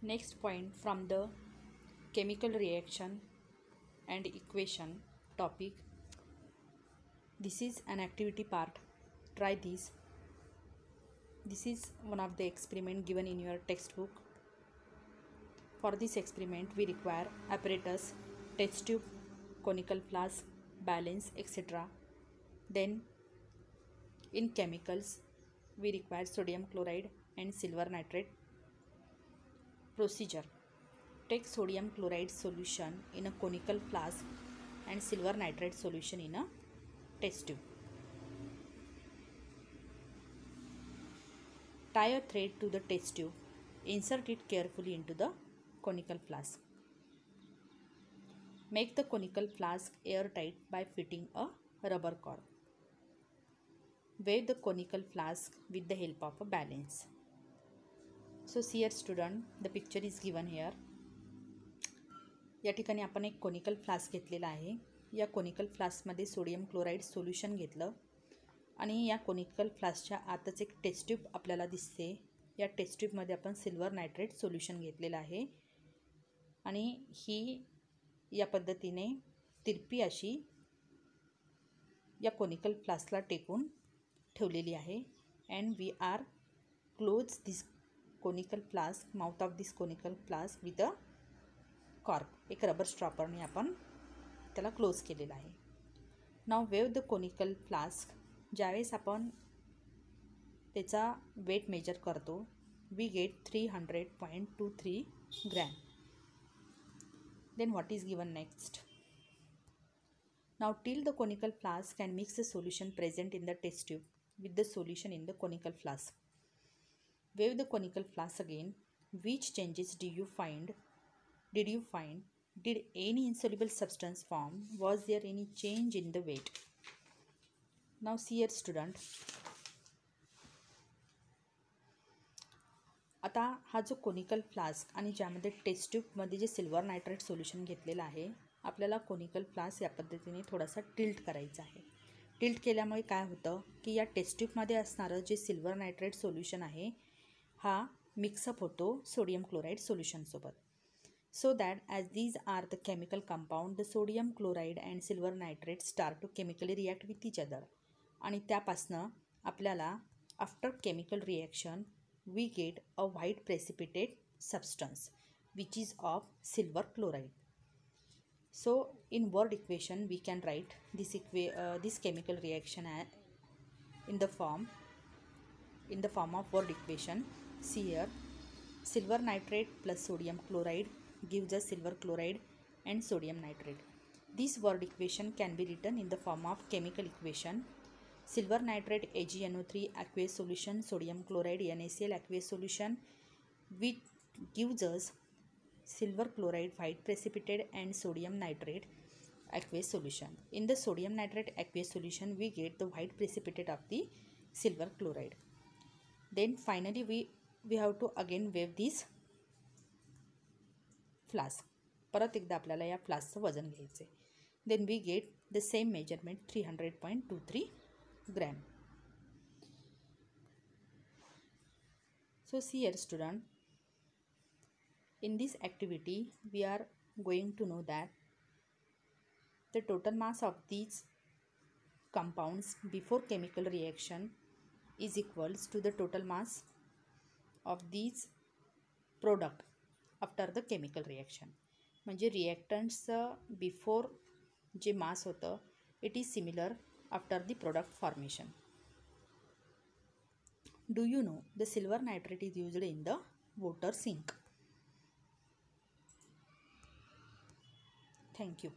Next point from the chemical reaction and equation topic. This is an activity part. Try this. This is one of the experiment given in your textbook. For this experiment we require apparatus, test tube, conical flask, balance, etc. Then in chemicals we require sodium chloride and silver nitrate. Procedure: take sodium chloride solution in a conical flask and silver nitrate solution in a test tube. Tie a thread to the test tube. Insert it carefully into the conical flask. Make the conical flask airtight by fitting a rubber cork. Weigh the conical flask with the help of a balance. So see here student, the picture is given here. या ठिकाणी आपण एक conical flask घेतलेला आहे. या conical फ्लास्कमध्ये sodium chloride solution घेतलं आणि या कोनिकल फ्लास्कच्या आतच एक टेस्ट ट्यूब आपल्याला दिसते. या टेस्ट ट्यूबमध्ये आपण सिल्वर नायट्रेट सोल्यूशन घेतलेलं आहे आणि ही या पद्धतीने तिरपी अशी या कोनिकल फ्लास्कला टेकून ठेवलेली आहे. And we are close this conical flask, mouth of this conical flask with a cork. एक रबर स्ट्रॉपरने आपण त्याला क्लोज केलेला आहे. Now weigh the conical flask. ज्यावेळेस आपण त्याचा वेट मेजर करतो we get 300.23 gram. Then what is given next. Now till the conical flask and mix the solution present in the test tube with the solution in the conical flask. Weigh the conical flask again. Which changes did you find? Did any insoluble substance form? Was there any change in the weight? Now see here student. आता हा जो conical flask आणि ज्यामध्ये test ट्यूबमध्ये जे silver nitrate solution घेतलेलं आहे, आपल्याला conical flask या पद्धतीने थोडासा टिल्ट करायचा आहे. टिल्ट केल्यामुळे काय होतं की या टेस्ट ट्यूबमध्ये असणारं जे सिल्वर नायट्रेट सोल्यूशन आहे हा मिक्सअप होतो सोडियम क्लोराईड सोल्यूशनसोबत. So that as these are the chemical compound the sodium chloride and silver nitrate start to chemically react with each other. आणि त्यापासनं आपल्याला after chemical reaction we get a white precipitate substance which is of silver chloride. So in word equation we can write this chemical reaction in the form of word equation. See here, silver nitrate plus sodium chloride gives us silver chloride and sodium nitrate. This word equation can be written in the form of chemical equation. Silver nitrate AgNO3 aqueous solution, sodium chloride NaCl aqueous solution, which gives us silver chloride white precipitate and sodium nitrate aqueous solution. In the sodium nitrate aqueous solution we get the white precipitate of the silver chloride. Then finally we have to again weigh this flask. परत एकदा आपल्याला या फ्लास्कचं वजन घ्यायचं आहे. Then we get the same measurement 300.23 gram. So see here student, in this activity we are going to know that the total mass of these compounds before chemical reaction is equals to the total mass of these product after the chemical reaction. म्हणजे रिॲक्टंट्सचं before जे mass होतं it is similar after the product formation. Do you know the silver nitrate is used in the water sink. Thank you.